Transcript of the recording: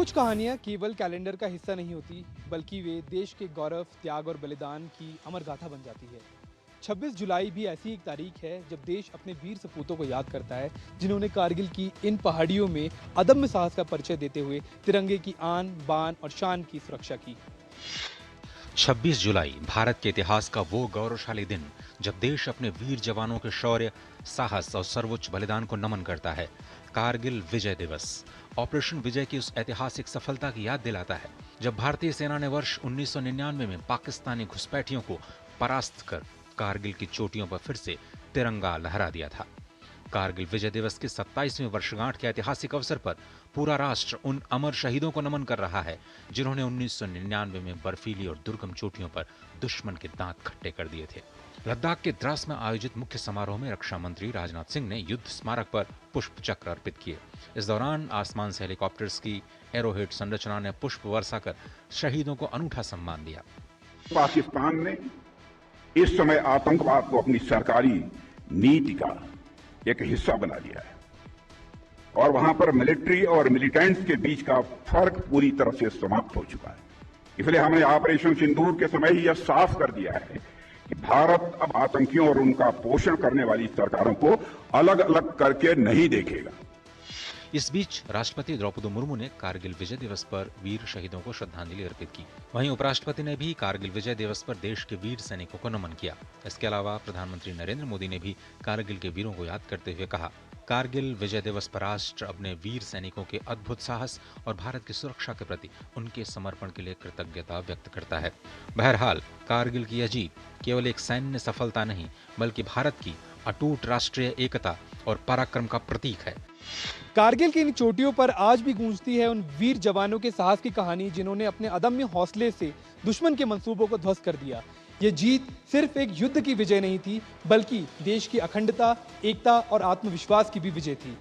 कुछ कहानियां केवल कैलेंडर का हिस्सा नहीं होती, बल्कि वे देश के गौरव, त्याग और बलिदान की अमर गाथा बन जाती है। 26 जुलाई भी ऐसी एक तारीख है जब देश अपने वीर सपूतों को याद करता है, जिन्होंने कारगिल की इन पहाड़ियों में अदम्य साहस का परिचय देते हुए तिरंगे की आन, बान और शान की सुरक्षा की। 26 जुलाई भारत के इतिहास का वो गौरवशाली दिन जब देश अपने वीर जवानों के शौर्य, साहस और सर्वोच्च बलिदान को नमन करता है। कारगिल विजय दिवस ऑपरेशन विजय की उस ऐतिहासिक सफलता की याद दिलाता है जब भारतीय सेना ने वर्ष 1999 में पाकिस्तानी घुसपैठियों को परास्त कर कारगिल की चोटियों पर फिर से तिरंगा लहरा दिया था। कारगिल विजय दिवस की 27वीं वर्षगांठ के ऐतिहासिक अवसर पर पूरा राष्ट्र उन अमर शहीदों को नमन कर रहा है जिन्होंने 1999 में बर्फीली और दुर्गम चोटियों पर दुश्मन के दांत खट्टे कर दिए थे। लद्दाख के द्रास में आयोजित मुख्य समारोह में रक्षा मंत्री राजनाथ सिंह ने युद्ध स्मारक पर पुष्प चक्र अर्पित किए। इस दौरान आसमान से हेलीकॉप्टर्स की एरोहेड संरचना ने पुष्प वर्षा कर शहीदों को अनूठा सम्मान दिया। पाकिस्तान ने इस समय आतंकवाद को अपनी सरकारी नीति का एक हिस्सा बना लिया है और वहां पर मिलिट्री और मिलिटेंट्स के बीच का फर्क पूरी तरह से समाप्त हो चुका है। इसलिए हमने ऑपरेशन सिंदूर के समय ही यह साफ कर दिया है कि भारत अब आतंकियों और उनका पोषण करने वाली सरकारों को अलग अलग करके नहीं देखेगा। इस बीच राष्ट्रपति द्रौपदी मुर्मू ने कारगिल विजय दिवस पर वीर शहीदों को श्रद्धांजलि अर्पित की। वहीं उपराष्ट्रपति ने भी कारगिल विजय दिवस पर देश के वीर सैनिकों को नमन किया। इसके अलावा प्रधानमंत्री नरेंद्र मोदी ने भी कारगिल के वीरों को याद करते हुए कहा, कारगिल विजय दिवस पर राष्ट्र अपने वीर सैनिकों के अद्भुत साहस और भारत की सुरक्षा के प्रति उनके समर्पण के लिए कृतज्ञता व्यक्त करता है। बहरहाल कारगिल की यह जीत केवल एक सैन्य सफलता नहीं, बल्कि भारत की अटूट राष्ट्रीय एकता और पराक्रम का प्रतीक है। कारगिल की इन चोटियों पर आज भी गूंजती है उन वीर जवानों के साहस की कहानी, जिन्होंने अपने अदम्य हौसले से दुश्मन के मंसूबों को ध्वस्त कर दिया। ये जीत सिर्फ एक युद्ध की विजय नहीं थी, बल्कि देश की अखंडता, एकता और आत्मविश्वास की भी विजय थी।